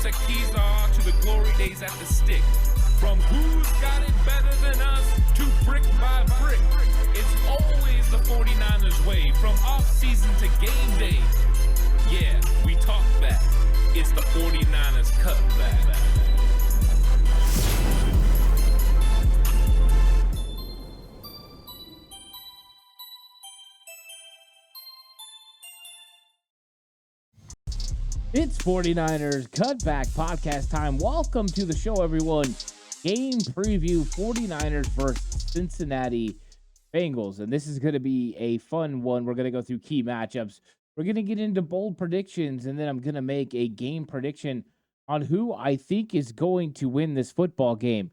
a Kezar to the glory days at the stick. From who's got it better than us to brick by brick. It's always the 49ers way, from off-season to game day. Yeah, we talk back. It's the 49ers Cutback. It's 49ers Cutback Podcast time. Welcome to the show, everyone. Game preview, 49ers versus Cincinnati Bengals. And this is going to be a fun one. We're going to go through key matchups. We're going to get into bold predictions, and then I'm going to make a game prediction on who I think is going to win this football game.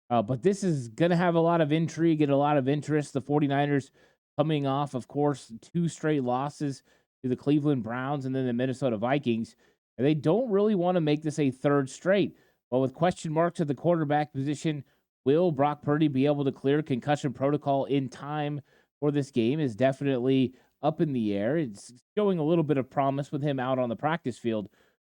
But this is going to have a lot of intrigue and a lot of interest. The 49ers coming off, of course, 2 straight losses to the Cleveland Browns and then the Minnesota Vikings. And they don't really want to make this a third straight. But with question marks at the quarterback position, will Brock Purdy be able to clear concussion protocol in time for this game is definitely up in the air. It's showing a little bit of promise with him out on the practice field.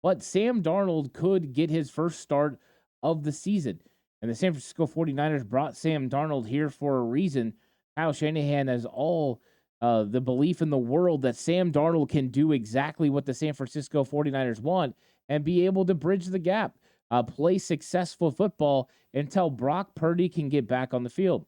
But Sam Darnold could get his first start of the season. And the San Francisco 49ers brought Sam Darnold here for a reason. Kyle Shanahan has all the belief in the world that Sam Darnold can do exactly what the San Francisco 49ers want and be able to bridge the gap, play successful football until Brock Purdy can get back on the field.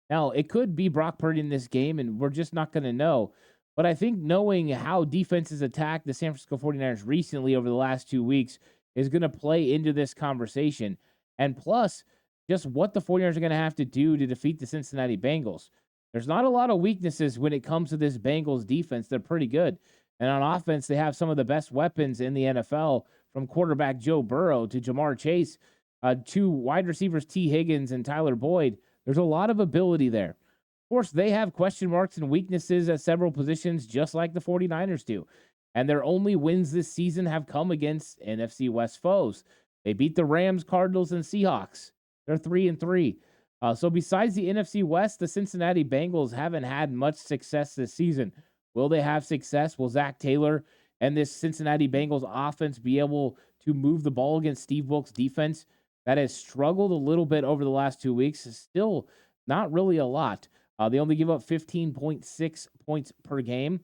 Now, it could be Brock Purdy in this game, and we're just not going to know. But I think knowing how defenses attacked the San Francisco 49ers recently over the last 2 weeks is going to play into this conversation. And plus, just what the 49ers are going to have to do to defeat the Cincinnati Bengals. There's not a lot of weaknesses when it comes to this Bengals defense. They're pretty good. And on offense, they have some of the best weapons in the NFL, from quarterback Joe Burrow to Jamar Chase, to wide receivers T. Higgins and Tyler Boyd. There's a lot of ability there. Of course, they have question marks and weaknesses at several positions, just like the 49ers do. And their only wins this season have come against NFC West foes. They beat the Rams, Cardinals, and Seahawks. They're 3-3. So besides the NFC West, the Cincinnati Bengals haven't had much success this season. Will they have success? Will Zach Taylor and this Cincinnati Bengals offense be able to move the ball against Steve Wilkes' defense that has struggled a little bit over the last 2 weeks? Still not really a lot. They only give up 15.6 points per game,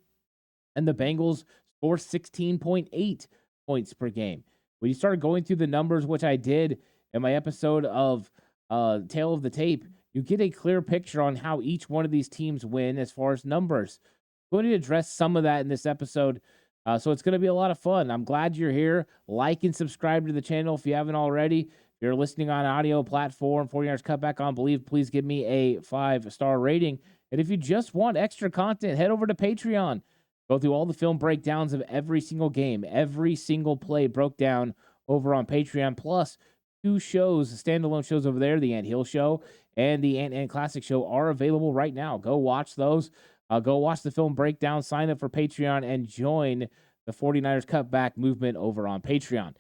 and the Bengals score 16.8 points per game. When you start going through the numbers, which I did in my episode of Tale of the Tape, you get a clear picture on how each one of these teams win as far as numbers. I'm going to address some of that in this episode, so it's going to be a lot of fun. I'm glad you're here. Like and subscribe to the channel if you haven't already. If you're listening on audio platform, 49ers Cutback on Believe, please give me a 5-star rating. And if you just want extra content, head over to Patreon. Go through all the film breakdowns of every single game, every single play broke down over on Patreon, plus 2 shows, standalone shows over there, the Ant Hill Show and the Ant Classic Show, are available right now. Go watch those. Go watch the film breakdown, sign up for Patreon, and join the 49ers Cutback movement over on Patreon.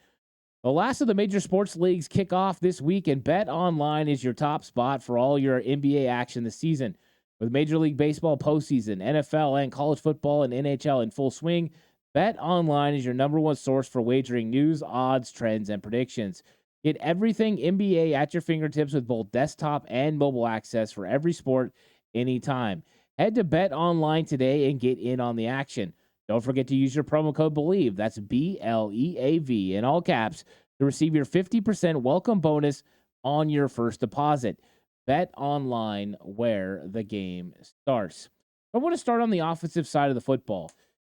The last of the major sports leagues kick off this week, and Bet Online is your top spot for all your NBA action this season. With Major League Baseball postseason, NFL, and college football and NHL in full swing, Bet Online is your number one source for wagering news, odds, trends, and predictions. Get everything NBA at your fingertips with both desktop and mobile access for every sport, anytime. Head to Bet Online today and get in on the action. Don't forget to use your promo code BELIEVE, that's BLEAV, in all caps, to receive your 50% welcome bonus on your first deposit. Bet Online, where the game starts. I want to start on the offensive side of the football,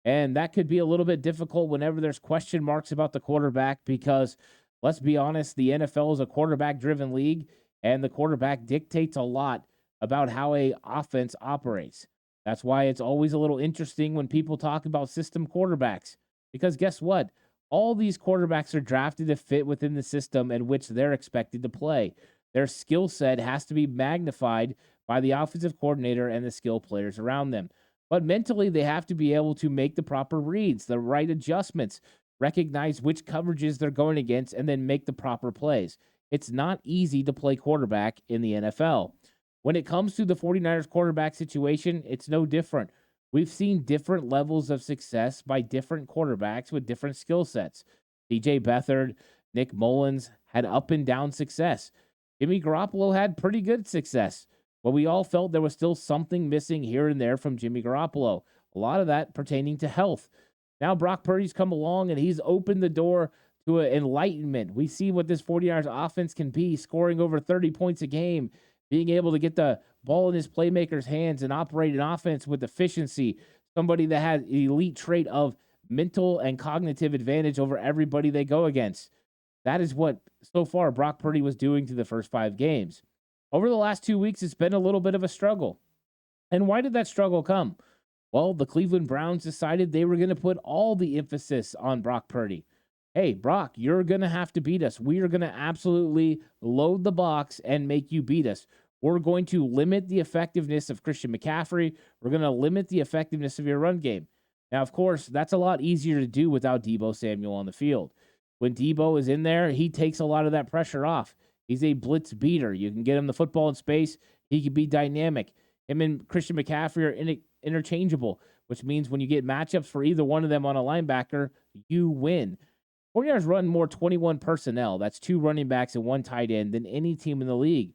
and that could be a little bit difficult whenever there's question marks about the quarterback, because let's be honest, the NFL is a quarterback-driven league, and the quarterback dictates a lot about how a offense operates. That's why it's always a little interesting when people talk about system quarterbacks, because guess what? All these quarterbacks are drafted to fit within the system in which they're expected to play. Their skill set has to be magnified by the offensive coordinator and the skill players around them. But mentally, they have to be able to make the proper reads, the right adjustments, recognize which coverages they're going against, and then make the proper plays. It's not easy to play quarterback in the NFL. When it comes to the 49ers quarterback situation, it's no different. We've seen different levels of success by different quarterbacks with different skill sets. CJ Beathard Nick Mullins had up and down success. Jimmy Garoppolo had pretty good success, but we all felt there was still something missing here and there from Jimmy Garoppolo. A lot of that pertaining to health. Now Brock Purdy's come along and he's opened the door to enlightenment. We see what this 49ers offense can be, scoring over 30 points a game, being able to get the ball in his playmakers' hands and operate an offense with efficiency. Somebody that has an elite trait of mental and cognitive advantage over everybody they go against. That is what, so far, Brock Purdy was doing through the first 5 games. Over the last 2 weeks, it's been a little bit of a struggle. And why did that struggle come? Well, the Cleveland Browns decided they were going to put all the emphasis on Brock Purdy. Hey, Brock, you're going to have to beat us. We are going to absolutely load the box and make you beat us. We're going to limit the effectiveness of Christian McCaffrey. We're going to limit the effectiveness of your run game. Now, of course, that's a lot easier to do without Deebo Samuel on the field. When Deebo is in there, he takes a lot of that pressure off. He's a blitz beater. You can get him the football in space. He can be dynamic. Him and Christian McCaffrey are interchangeable, which means when you get matchups for either one of them on a linebacker, you win. 49ers run more 21 personnel. That's 2 running backs and 1 tight end than any team in the league.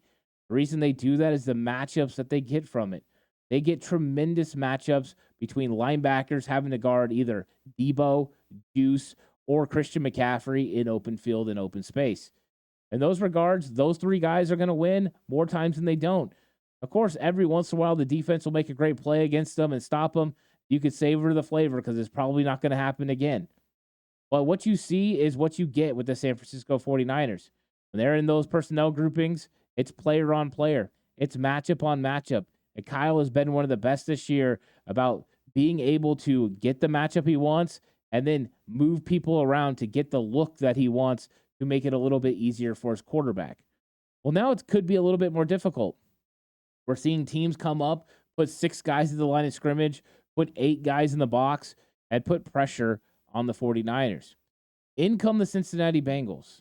The reason they do that is the matchups that they get from it. They get tremendous matchups between linebackers having to guard either Deebo, Juice, or Christian McCaffrey in open field and open space. In those regards, those 3 guys are going to win more times than they don't. Of course, every once in a while, the defense will make a great play against them and stop them. You could savor the flavor because it's probably not going to happen again. But what you see is what you get with the San Francisco 49ers. When they're in those personnel groupings, it's player on player. It's matchup on matchup. And Kyle has been one of the best this year about being able to get the matchup he wants and then move people around to get the look that he wants to make it a little bit easier for his quarterback. Well, now it could be a little bit more difficult. We're seeing teams come up, put 6 guys at the line of scrimmage, put 8 guys in the box, and put pressure on the 49ers. In come the Cincinnati Bengals.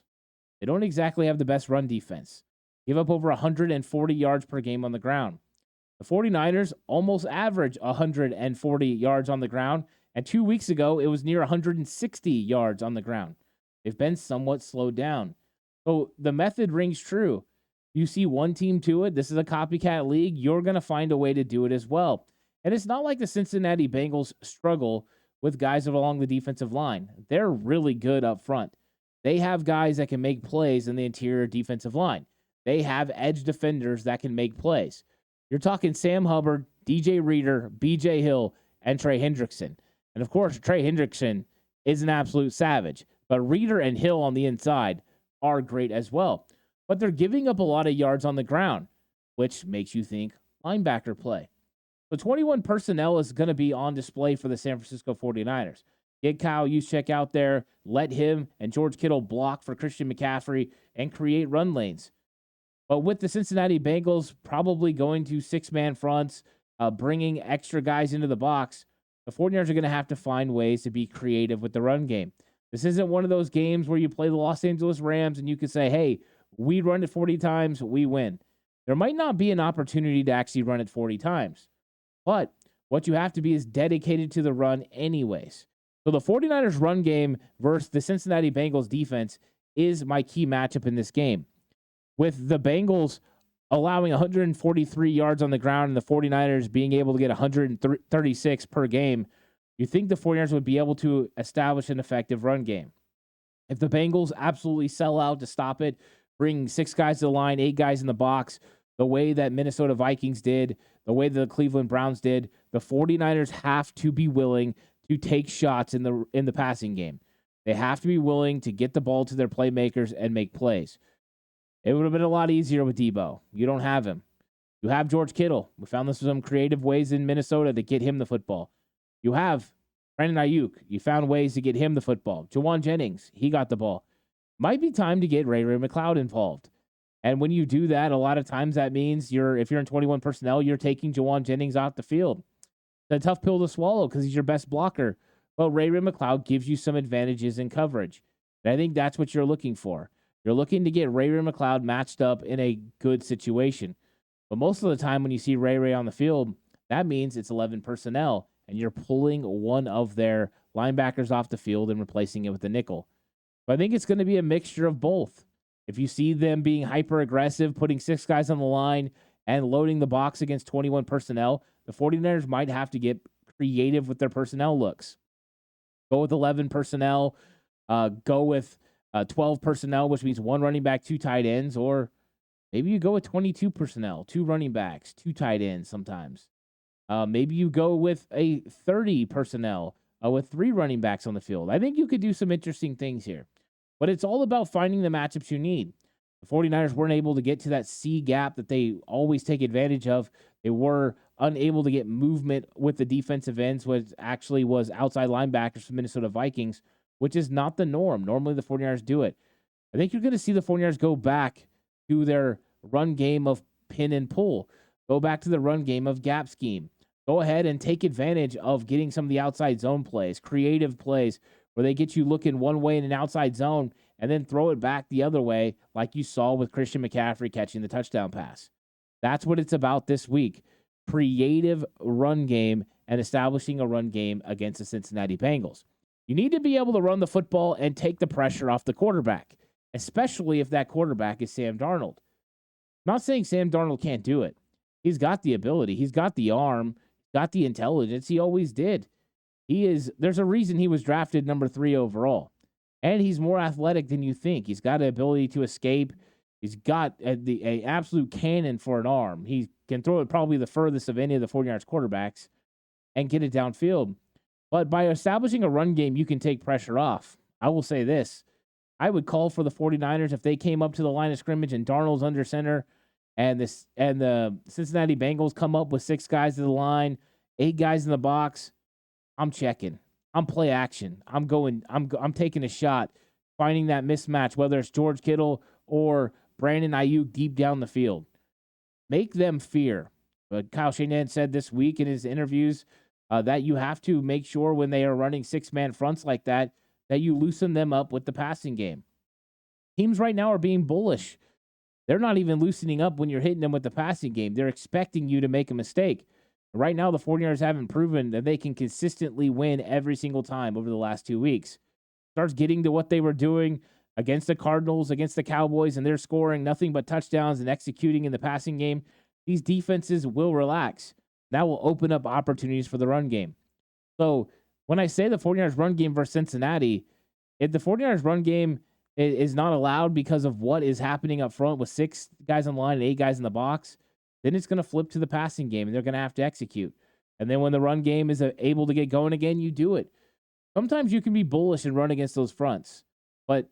They don't exactly have the best run defense. Give up over 140 yards per game on the ground. The 49ers almost average 140 yards on the ground, and 2 weeks ago, it was near 160 yards on the ground. They've been somewhat slowed down. So the method rings true. You see one team do it, this is a copycat league, you're going to find a way to do it as well. And it's not like the Cincinnati Bengals struggle with guys along the defensive line. They're really good up front. They have guys that can make plays in the interior defensive line. They have edge defenders that can make plays. You're talking Sam Hubbard, DJ Reader, BJ Hill, and Trey Hendrickson. And of course, Trey Hendrickson is an absolute savage. But Reader and Hill on the inside are great as well. But they're giving up a lot of yards on the ground, which makes you think linebacker play. So 21 personnel is going to be on display for the San Francisco 49ers. Get Kyle Juszczyk out there, let him and George Kittle block for Christian McCaffrey and create run lanes. But with the Cincinnati Bengals probably going to 6-man fronts, bringing extra guys into the box, the 49ers are going to have to find ways to be creative with the run game. This isn't one of those games where you play the Los Angeles Rams and you can say, hey, we run it 40 times, we win. There might not be an opportunity to actually run it 40 times. But what you have to be is dedicated to the run anyways. So the 49ers run game versus the Cincinnati Bengals defense is my key matchup in this game. With the Bengals allowing 143 yards on the ground and the 49ers being able to get 136 per game, you think the 49ers would be able to establish an effective run game. If the Bengals absolutely sell out to stop it, bring 6 guys to the line, 8 guys in the box, the way that Minnesota Vikings did, the way that the Cleveland Browns did, the 49ers have to be willing to take shots in the passing game. They have to be willing to get the ball to their playmakers and make plays. It would have been a lot easier with Deebo. You don't have him. You have George Kittle. We found this some creative ways in Minnesota to get him the football. You have Brandon Ayuk. You found ways to get him the football. Jawan Jennings, he got the ball. Might be time to get Ray McCloud involved. And when you do that, a lot of times that means if you're in 21 personnel, you're taking Jawan Jennings off the field. It's a tough pill to swallow because he's your best blocker. But Ray McCloud gives you some advantages in coverage. And I think that's what you're looking for. You're looking to get Ray McCloud matched up in a good situation. But most of the time when you see Ray on the field, that means it's 11 personnel, and you're pulling one of their linebackers off the field and replacing it with a nickel. But I think it's going to be a mixture of both. If you see them being hyper aggressive, putting 6 guys on the line and loading the box against 21 personnel, the 49ers might have to get creative with their personnel looks. Go with 11 personnel, go with 12 personnel, which means 1 running back, 2 tight ends, or maybe you go with 22 personnel, 2 running backs, 2 tight ends sometimes. Maybe you go with a 30 personnel with 3 running backs on the field. I think you could do some interesting things here. But it's all about finding the matchups you need. The 49ers weren't able to get to that C gap that they always take advantage of. They were unable to get movement with the defensive ends, which actually was outside linebackers from Minnesota Vikings, which is not the norm. Normally, the 49ers do it. I think you're going to see the 49ers go back to their run game of pin and pull. Go back to the run game of gap scheme. Go ahead and take advantage of getting some of the outside zone plays, creative plays, where they get you looking one way in an outside zone and then throw it back the other way, like you saw with Christian McCaffrey catching the touchdown pass. That's what it's about this week. Creative run game and establishing a run game against the Cincinnati Bengals. You need to be able to run the football and take the pressure off the quarterback, especially if that quarterback is Sam Darnold. I'm not saying Sam Darnold can't do it. He's got the ability. He's got the arm. He's got the intelligence. He always did. There's a reason he was drafted number 3 overall. And he's more athletic than you think. He's got the ability to escape. He's got an absolute cannon for an arm. He can throw it probably the furthest of any of the 49ers quarterbacks and get it downfield. But by establishing a run game, you can take pressure off. I will say this. I would call for the 49ers if they came up to the line of scrimmage and Darnold's under center and the Cincinnati Bengals come up with 6 guys to the line, 8 guys in the box. I'm checking. I'm play action. I'm taking a shot, finding that mismatch, whether it's George Kittle or Brandon Ayuk deep down the field. Make them fear. But Kyle Shanahan said this week in his interviews that you have to make sure when they are running 6-man fronts like that you loosen them up with the passing game. Teams right now are being bullish. They're not even loosening up when you're hitting them with the passing game. They're expecting you to make a mistake. Right now, the 49ers haven't proven that they can consistently win every single time over the last 2 weeks. Starts getting to what they were doing against the Cardinals, against the Cowboys, and they're scoring nothing but touchdowns and executing in the passing game. These defenses will relax. That will open up opportunities for the run game. So when I say the 49ers run game versus Cincinnati, if the 49ers run game is not allowed because of what is happening up front with 6 guys on the line and 8 guys in the box, then it's going to flip to the passing game, and they're going to have to execute. And then when the run game is able to get going again, you do it. Sometimes you can be bullish and run against those fronts. But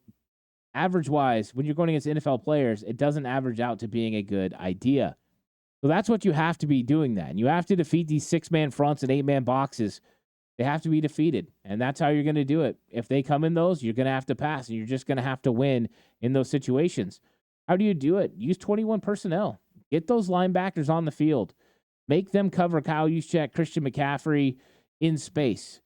average-wise, when you're going against NFL players, it doesn't average out to being a good idea. So that's what you have to be doing that. And you have to defeat these 6-man fronts and 8-man boxes. They have to be defeated. And that's how you're going to do it. If they come in those, you're going to have to pass. And you're just going to have to win in those situations. How do you do it? Use 21 personnel. Get those linebackers on the field. Make them cover Kyle Juszczyk, Christian McCaffrey in space.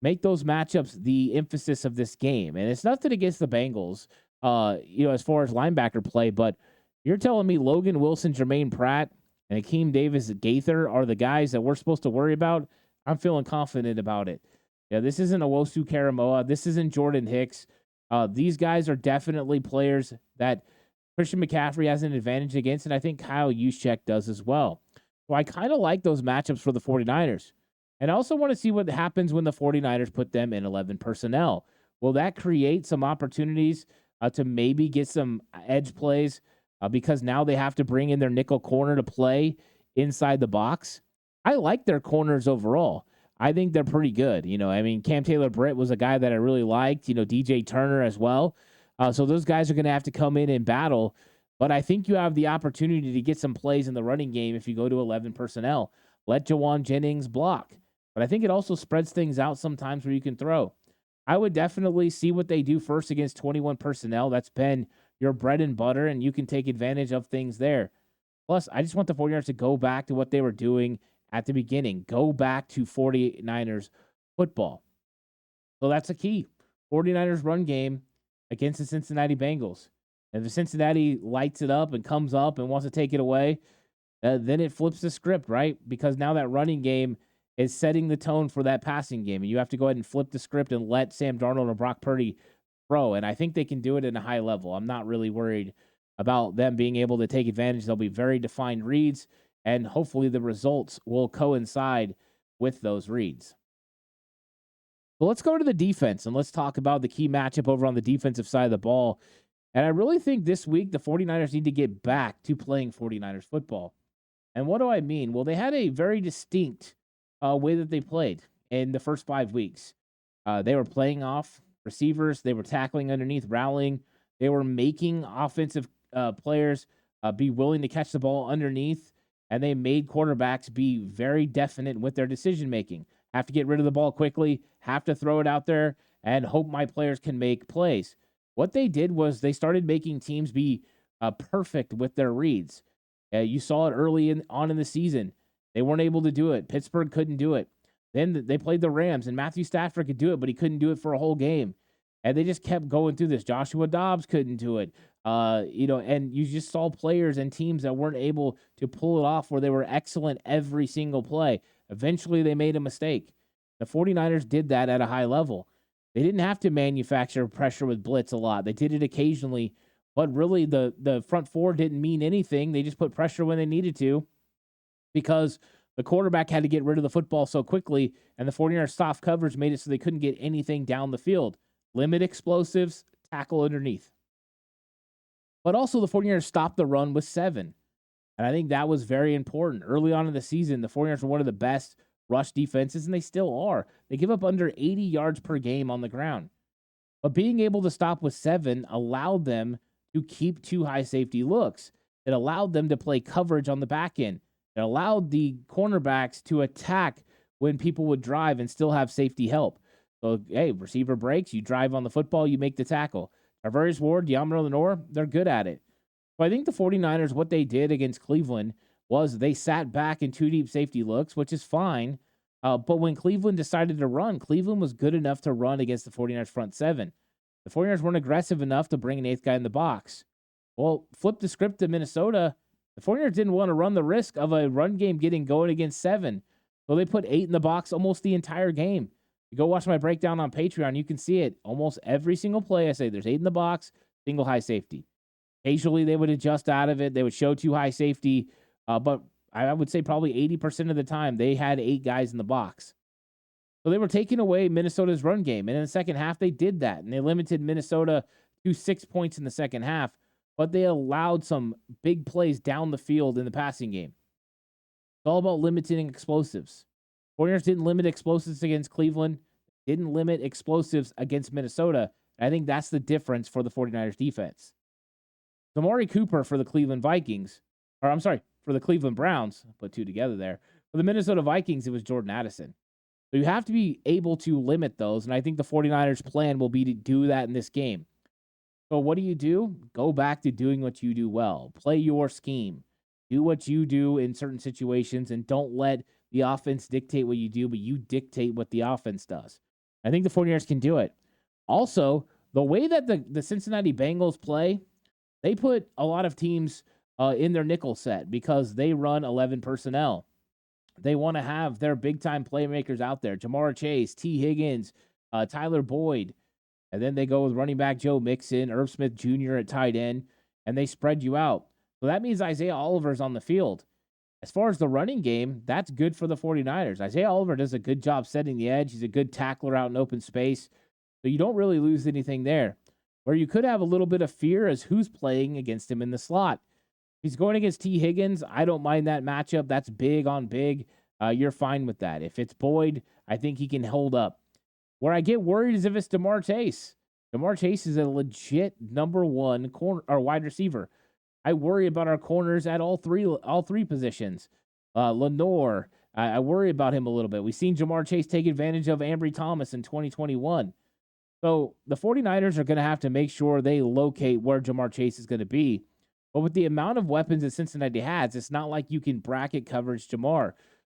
Make those matchups the emphasis of this game. And it's nothing against the Bengals, as far as linebacker play, but you're telling me Logan Wilson, Jermaine Pratt, and Akeem Davis-Gaither are the guys that we're supposed to worry about? I'm feeling confident about it. Yeah, this isn't Owosu Karamoa. This isn't Jordan Hicks. These guys are definitely players that Christian McCaffrey has an advantage against, and I think Kyle Juszczyk does as well. So I kind of like those matchups for the 49ers. And I also want to see what happens when the 49ers put them in 11 personnel. Will that create some opportunities to maybe get some edge plays because now they have to bring in their nickel corner to play inside the box? I like their corners overall. I think they're pretty good. Cam Taylor-Britt was a guy that I really liked. DJ Turner as well. So those guys are going to have to come in and battle. But I think you have the opportunity to get some plays in the running game if you go to 11 personnel. Let Jawan Jennings block. But I think it also spreads things out sometimes where you can throw. I would definitely see what they do first against 21 personnel. That's been your bread and butter, and you can take advantage of things there. Plus, I just want the 49ers to go back to what they were doing at the beginning. Go back to 49ers football. So that's a key. 49ers run game against the Cincinnati Bengals. And if Cincinnati lights it up and comes up and wants to take it away, then it flips the script, right? Because now that running game is setting the tone for that passing game. And you have to go ahead and flip the script and let Sam Darnold or Brock Purdy throw. And I think they can do it at a high level. I'm not really worried about them being able to take advantage. There'll be very defined reads, and hopefully the results will coincide with those reads. Well, let's go to the defense and let's talk about the key matchup over on the defensive side of the ball. And I really think this week the 49ers need to get back to playing 49ers football. And what do I mean? Well, they had a very distinct way that they played in the first 5 weeks. They were playing off receivers. They were tackling underneath, rallying. They were making offensive players be willing to catch the ball underneath. And they made quarterbacks be very definite with their decision making. Have to get rid of the ball quickly, have to throw it out there, and hope my players can make plays. What they did was they started making teams be perfect with their reads. You saw it early on in the season. They weren't able to do it. Pittsburgh couldn't do it. Then they played the Rams, and Matthew Stafford could do it, but he couldn't do it for a whole game. And they just kept going through this. Joshua Dobbs couldn't do it. And you just saw players and teams that weren't able to pull it off where they were excellent every single play. Eventually, they made a mistake. The 49ers did that at a high level. They didn't have to manufacture pressure with blitz a lot. They did it occasionally, but really the front four didn't mean anything. They just put pressure when they needed to because the quarterback had to get rid of the football so quickly, and the 49ers soft coverage made it so they couldn't get anything down the field. Limit explosives, tackle underneath. But also the 49ers stopped the run with 7. And I think that was very important. Early on in the season, the 49ers were one of the best rush defenses, and they still are. They give up under 80 yards per game on the ground. But being able to stop with 7 allowed them to keep 2 high safety looks. It allowed them to play coverage on the back end. It allowed the cornerbacks to attack when people would drive and still have safety help. So, hey, receiver breaks, you drive on the football, you make the tackle. Tarvarius Ward, Deommodore Lenoir, they're good at it. So I think the 49ers, what they did against Cleveland was they sat back in 2 deep safety looks, which is fine. But when Cleveland decided to run, Cleveland was good enough to run against the 49ers front 7. The 49ers weren't aggressive enough to bring an 8th guy in the box. Well, flip the script to Minnesota. The 49ers didn't want to run the risk of a run game getting going against 7. So they put 8 in the box almost the entire game. You go watch my breakdown on Patreon, you can see it. Almost every single play I say there's 8 in the box, single high safety. Occasionally, they would adjust out of it. They would show 2 high safety. But I would say probably 80% of the time, they had 8 guys in the box. So they were taking away Minnesota's run game. And in the second half, they did that. And they limited Minnesota to 6 points in the second half. But they allowed some big plays down the field in the passing game. It's all about limiting explosives. 49ers didn't limit explosives against Cleveland. Didn't limit explosives against Minnesota. I think that's the difference for the 49ers defense. Amari Cooper for the Cleveland Vikings, for the Cleveland Browns, put 2 together there. For the Minnesota Vikings, it was Jordan Addison. So you have to be able to limit those, and I think the 49ers' plan will be to do that in this game. So what do? Go back to doing what you do well. Play your scheme. Do what you do in certain situations, and don't let the offense dictate what you do, but you dictate what the offense does. I think the 49ers can do it. Also, the way that the Cincinnati Bengals play, they put a lot of teams in their nickel set because they run 11 personnel. They want to have their big-time playmakers out there. Jamar Chase, T. Higgins, Tyler Boyd. And then they go with running back Joe Mixon, Irv Smith Jr. at tight end, and they spread you out. So that means Isaiah Oliver's on the field. As far as the running game, that's good for the 49ers. Isaiah Oliver does a good job setting the edge. He's a good tackler out in open space. So you don't really lose anything there. Where you could have a little bit of fear is who's playing against him in the slot. If he's going against T. Higgins, I don't mind that matchup. That's big on big. You're fine with that. If it's Boyd, I think he can hold up. Where I get worried is if it's Jamar Chase. Jamar Chase is a legit number 1 corner or wide receiver. I worry about our corners at all three positions. Lenoir, I worry about him a little bit. We've seen Jamar Chase take advantage of Ambry Thomas in 2021. So the 49ers are going to have to make sure they locate where Jamar Chase is going to be. But with the amount of weapons that Cincinnati has, it's not like you can bracket coverage Jamar.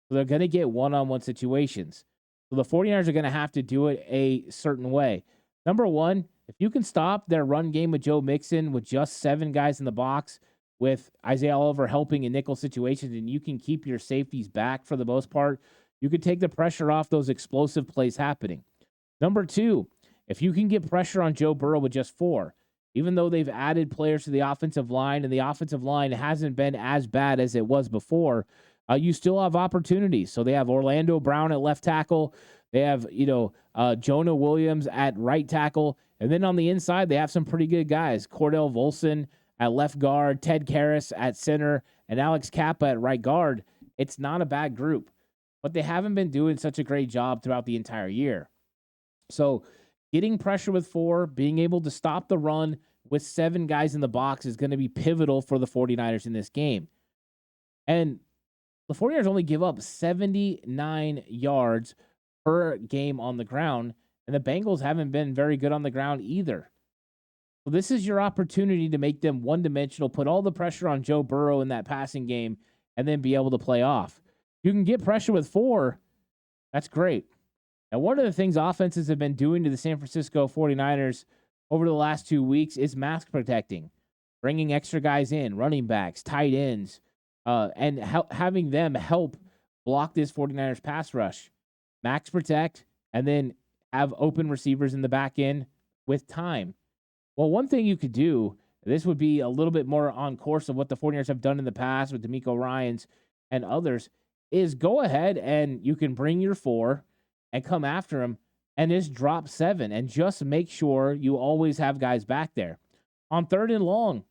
So they're going to get one-on-one situations. So the 49ers are going to have to do it a certain way. Number 1, if you can stop their run game with Joe Mixon with just 7 guys in the box with Isaiah Oliver helping in nickel situations and you can keep your safeties back for the most part, you can take the pressure off those explosive plays happening. Number 2, If you can get pressure on Joe Burrow with just 4, even though they've added players to the offensive line and the offensive line hasn't been as bad as it was before, you still have opportunities. So they have Orlando Brown at left tackle. They have, Jonah Williams at right tackle. And then on the inside, they have some pretty good guys. Cordell Volson at left guard, Ted Karras at center, and Alex Kappa at right guard. It's not a bad group, but they haven't been doing such a great job throughout the entire year. So getting pressure with 4, being able to stop the run with 7 guys in the box is going to be pivotal for the 49ers in this game. And the 49ers only give up 79 yards per game on the ground, and the Bengals haven't been very good on the ground either. So this is your opportunity to make them one-dimensional, put all the pressure on Joe Burrow in that passing game, and then be able to play off. You can get pressure with 4. That's great. Now, one of the things offenses have been doing to the San Francisco 49ers over the last 2 weeks is mask protecting, bringing extra guys in, running backs, tight ends, and having them help block this 49ers pass rush. Max protect, and then have open receivers in the back end with time. Well, one thing you could do, this would be a little bit more on course of what the 49ers have done in the past with DeMeco Ryans and others, is go ahead and you can bring your 4 and come after him and just drop 7 and just make sure you always have guys back there. On 3rd and long,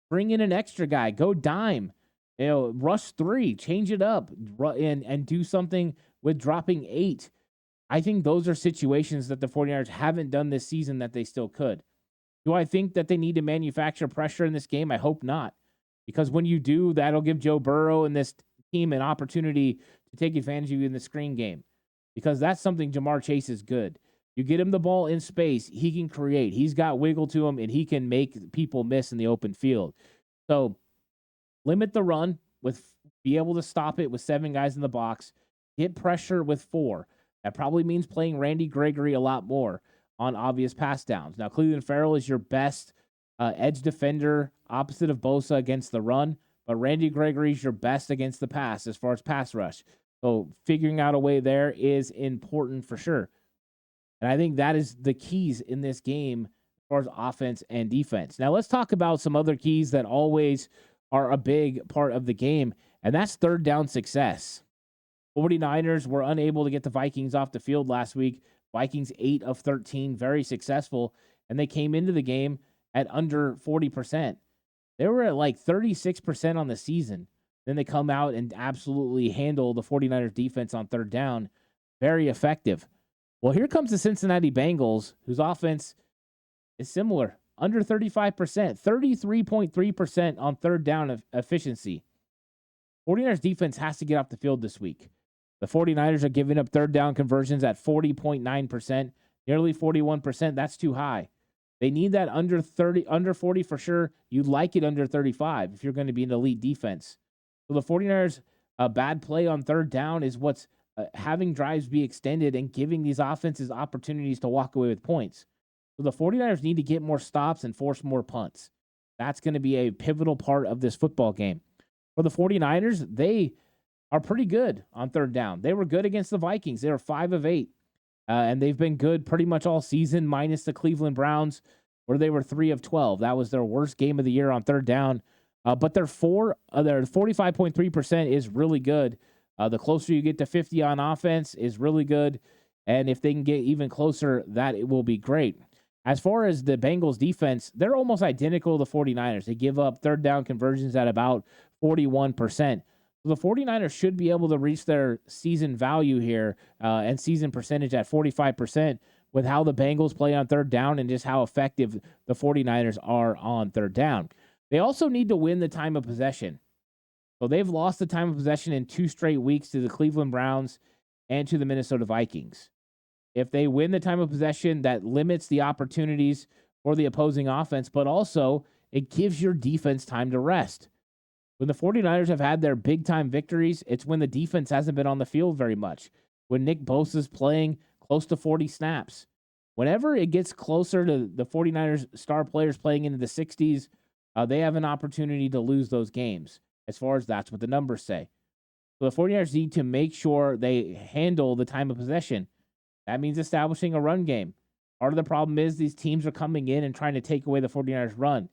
bring in an extra guy, go dime, rush 3, change it up, and do something with dropping 8. I think those are situations that the 49ers haven't done this season that they still could. Do I think that they need to manufacture pressure in this game? I hope not. Because when you do, that'll give Joe Burrow and this team an opportunity to take advantage of you in the screen game. Because that's something Jamar Chase is good. You get him the ball in space, he can create. He's got wiggle to him, and he can make people miss in the open field. So limit the run, be able to stop it with 7 guys in the box. Get pressure with 4. That probably means playing Randy Gregory a lot more on obvious pass downs. Now, Cleveland Farrell is your best edge defender opposite of Bosa against the run, but Randy Gregory is your best against the pass as far as pass rush. So figuring out a way there is important for sure. And I think that is the keys in this game as far as offense and defense. Now, let's talk about some other keys that always are a big part of the game, and that's 3rd down success. 49ers were unable to get the Vikings off the field last week. Vikings 8 of 13, very successful, and they came into the game at under 40%. They were at like 36% on the season. Then they come out and absolutely handle the 49ers defense on 3rd down. Very effective. Well, here comes the Cincinnati Bengals, whose offense is similar, under 35%, 33.3% on 3rd down of efficiency. 49ers defense has to get off the field this week. The 49ers are giving up 3rd down conversions at 40.9%, nearly 41%. That's too high. They need that under 40 for sure. You'd like it under 35 if you're going to be an elite defense. So the 49ers, a bad play on 3rd down is what's having drives be extended and giving these offenses opportunities to walk away with points. So the 49ers need to get more stops and force more punts. That's going to be a pivotal part of this football game. For the 49ers, they are pretty good on 3rd down. They were good against the Vikings. They were 5 of 8. And they've been good pretty much all season, minus the Cleveland Browns, where they were 3 of 12. That was their worst game of the year on 3rd down. But their 45.3% is really good. The closer you get to 50 on offense is really good. And if they can get even closer, that it will be great. As far as the Bengals defense, they're almost identical to the 49ers. They give up 3rd down conversions at about 41%. The 49ers should be able to reach their season value here and season percentage at 45% with how the Bengals play on 3rd down and just how effective the 49ers are on 3rd down. They also need to win the time of possession. So they've lost the time of possession in 2 straight weeks to the Cleveland Browns and to the Minnesota Vikings. If they win the time of possession, that limits the opportunities for the opposing offense, but also it gives your defense time to rest. When the 49ers have had their big-time victories, it's when the defense hasn't been on the field very much. When Nick Bosa's playing close to 40 snaps. Whenever it gets closer to the 49ers star players playing into the 60s, they have an opportunity to lose those games, as far as that's what the numbers say. So the 49ers need to make sure they handle the time of possession. That means establishing a run game. Part of the problem is these teams are coming in and trying to take away the 49ers run.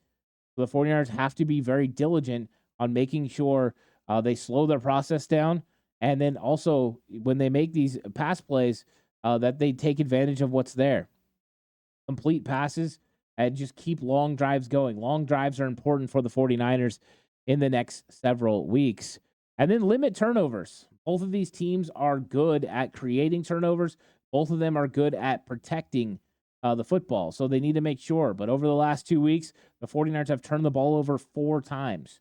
So the 49ers have to be very diligent on making sure they slow their process down. And then also, when they make these pass plays, that they take advantage of what's there. Complete passes and just keep long drives going. Long drives are important for the 49ers in the next several weeks. And then limit turnovers. Both of these teams are good at creating turnovers. Both of them are good at protecting the football. So they need to make sure. But over the last 2 weeks, the 49ers have turned the ball over 4 times.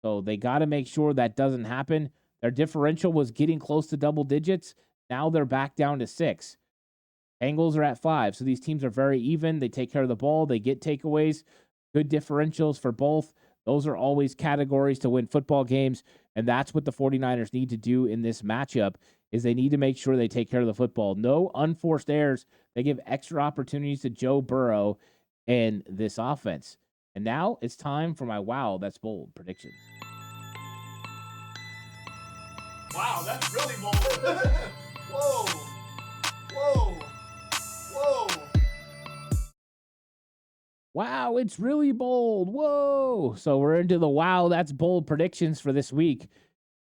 So they got to make sure that doesn't happen. Their differential was getting close to double digits. Now they're back down to 6. Bengals are at 5. So these teams are very even. They take care of the ball. They get takeaways. Good differentials for both. Those are always categories to win football games. And that's what the 49ers need to do in this matchup is they need to make sure they take care of the football. No unforced errors. They give extra opportunities to Joe Burrow and this offense. And now it's time for my Wow, That's Bold predictions. Wow, that's really bold. Whoa. Whoa. Whoa. Wow, it's really bold. Whoa. So we're into the Wow, That's Bold predictions for this week.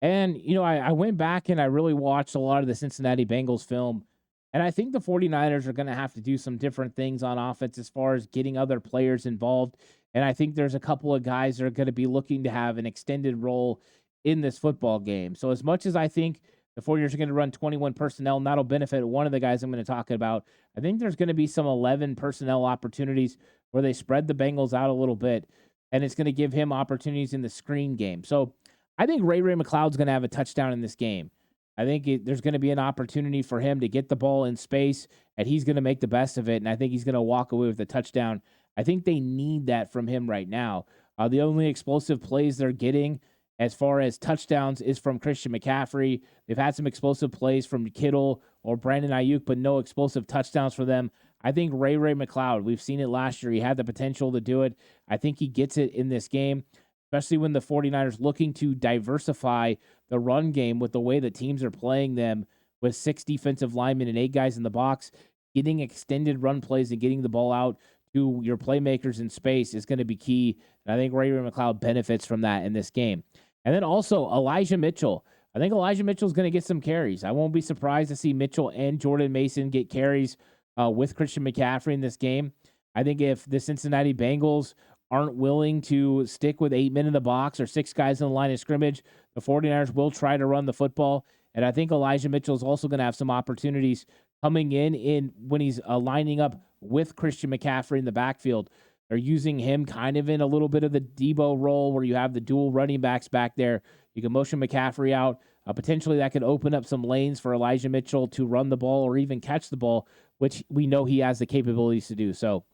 And, I went back and I really watched a lot of the Cincinnati Bengals film. And I think the 49ers are going to have to do some different things on offense as far as getting other players involved. And I think there's a couple of guys that are going to be looking to have an extended role in this football game. So as much as I think the 49ers are going to run 21 personnel, and that'll benefit one of the guys I'm going to talk about, I think there's going to be some 11 personnel opportunities where they spread the Bengals out a little bit, and it's going to give him opportunities in the screen game. So I think Ray McCloud's going to have a touchdown in this game. I think there's going to be an opportunity for him to get the ball in space, and he's going to make the best of it, and I think he's going to walk away with a touchdown. I think they need that from him right now. The only explosive plays they're getting as far as touchdowns is from Christian McCaffrey. They've had some explosive plays from Kittle or Brandon Ayuk, but no explosive touchdowns for them. I think Ray McCloud, we've seen it last year. He had the potential to do it. I think he gets it in this game, especially when the 49ers looking to diversify the run game with the way that teams are playing them with 6 defensive linemen and 8 guys in the box. Getting extended run plays and getting the ball out to your playmakers in space is going to be key. And I think Ray McCloud benefits from that in this game. And then also Elijah Mitchell. I think Elijah Mitchell is going to get some carries. I won't be surprised to see Mitchell and Jordan Mason get carries with Christian McCaffrey in this game. I think if the Cincinnati Bengals aren't willing to stick with 8 men in the box or 6 guys in the line of scrimmage, the 49ers will try to run the football. And I think Elijah Mitchell is also going to have some opportunities coming in when he's lining up with Christian McCaffrey in the backfield. They're using him kind of in a little bit of the Debo role where you have the dual running backs back there. You can motion McCaffrey out. Potentially that could open up some lanes for Elijah Mitchell to run the ball or even catch the ball, which we know he has the capabilities to do. So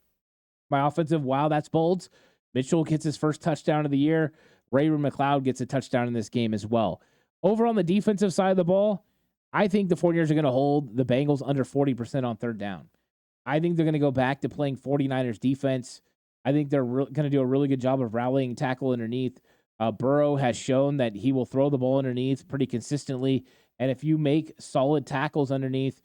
my offensive, wow, that's bold. Mitchell gets his first touchdown of the year. Ray McCloud gets a touchdown in this game as well. Over on the defensive side of the ball, I think the 49ers are going to hold the Bengals under 40% on third down. I think they're going to go back to playing 49ers defense. I think they're going to do a really good job of rallying tackle underneath. Burrow has shown that he will throw the ball underneath pretty consistently. And if you make solid tackles underneath,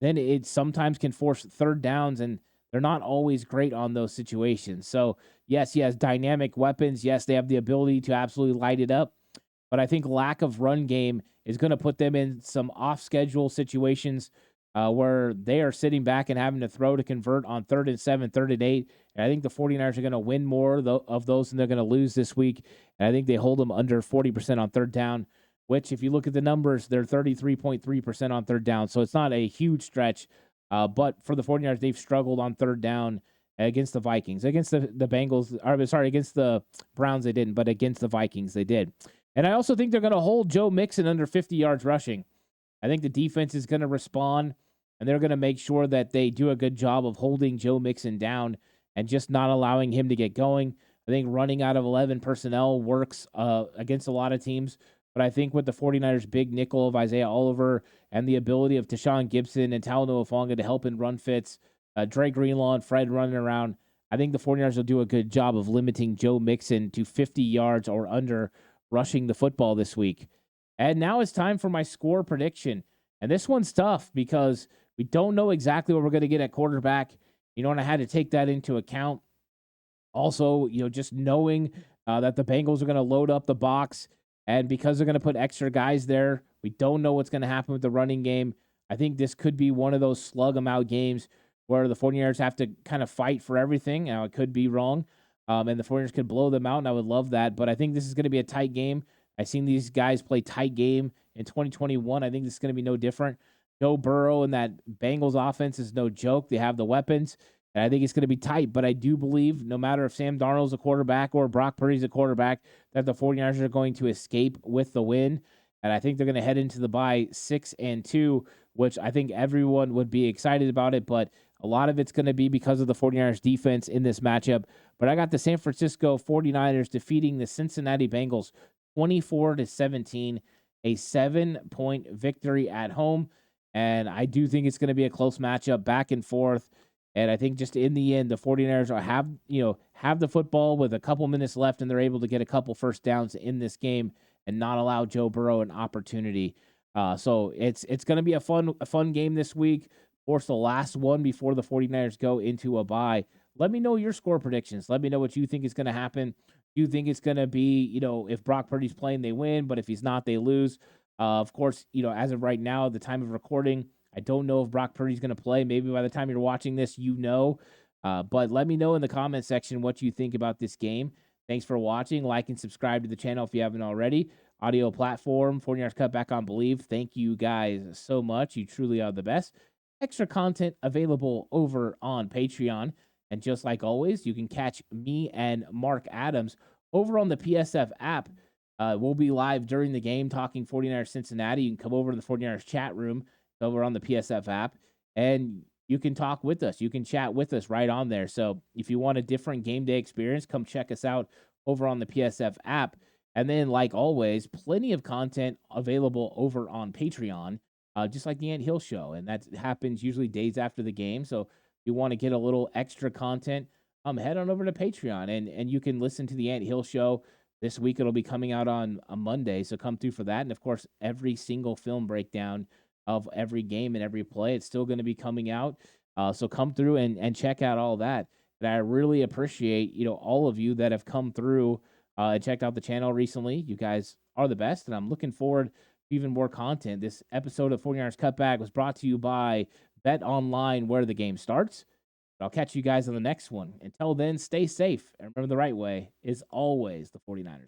then it sometimes can force third downs, and they're not always great on those situations. So, yes, he has dynamic weapons. Yes, they have the ability to absolutely light it up. But I think lack of run game is going to put them in some off-schedule situations where they are sitting back and having to throw to convert on 3rd and 7, 3rd and 8. And I think the 49ers are going to win more of those than they're going to lose this week. And I think they hold them under 40% on third down, which if you look at the numbers, they're 33.3% on third down. So it's not a huge stretch. But for the 49ers, they've struggled on third down against the Vikings. Against the Bengals, against the Browns they didn't, but against the Vikings they did. And I also think they're going to hold Joe Mixon under 50 yards rushing. I think the defense is going to respond, and they're going to make sure that they do a good job of holding Joe Mixon down and just not allowing him to get going. I think running out of 11 personnel works against a lot of teams, but I think with the 49ers' big nickel of Isaiah Oliver and the ability of Tashawn Gibson and Talanoa Hufanga to help in run fits, Dre Greenlaw and Fred running around, I think the 49ers will do a good job of limiting Joe Mixon to 50 yards or under rushing the football this week. And now it's time for my score prediction. And this one's tough because we don't know exactly what we're going to get at quarterback. And I had to take that into account. Also, just knowing that the Bengals are going to load up the box, and because they're going to put extra guys there, we don't know what's going to happen with the running game. I think this could be one of those slug 'em out games where the 49ers have to kind of fight for everything. Now, it could be wrong, and the 49ers could blow them out, and I would love that. But I think this is going to be a tight game. I've seen these guys play tight game in 2021. I think this is going to be no different. Joe Burrow and that Bengals offense is no joke. They have the weapons. And I think it's going to be tight, but I do believe no matter if Sam Darnold's a quarterback or Brock Purdy's a quarterback, that the 49ers are going to escape with the win. And I think they're going to head into the bye 6-2, which I think everyone would be excited about it. But a lot of it's going to be because of the 49ers defense in this matchup. But I got the San Francisco 49ers defeating the Cincinnati Bengals 24-17, a 7-point victory at home. And I do think it's going to be a close matchup back and forth. And I think just in the end, the 49ers have the football with a couple minutes left, and they're able to get a couple first downs in this game and not allow Joe Burrow an opportunity. So it's going to be a fun game this week. Of course, the last one before the 49ers go into a bye. Let me know your score predictions. Let me know what you think is going to happen. Do you think it's going to be, if Brock Purdy's playing, they win, but if he's not, they lose? Of course, as of right now, the time of recording, I don't know if Brock Purdy's going to play. Maybe by the time you're watching this, but let me know in the comment section what you think about this game. Thanks for watching. Like and subscribe to the channel if you haven't already. Audio platform, 49ers Cutback on Believe. Thank you guys so much. You truly are the best. Extra content available over on Patreon. And just like always, you can catch me and Mark Adams over on the PSF app. We'll be live during the game talking 49ers Cincinnati. You can come over to the 49ers chat room over on the PSF app, and you can talk with us. You can chat with us right on there. So if you want a different game day experience, come check us out over on the PSF app. And then, like always, plenty of content available over on Patreon, just like the Ant Hill Show. And that happens usually days after the game. So if you want to get a little extra content, head on over to Patreon, and you can listen to the Ant Hill Show. This week it'll be coming out on a Monday, so come through for that. And, of course, every single film breakdown of every game and every play, it's still going to be coming out. So come through and check out all that. And I really appreciate, all of you that have come through and checked out the channel recently. You guys are the best, and I'm looking forward to even more content. This episode of 49ers Cutback was brought to you by Bet Online, where the game starts. But I'll catch you guys on the next one. Until then, stay safe. And remember, the right way is always the 49ers.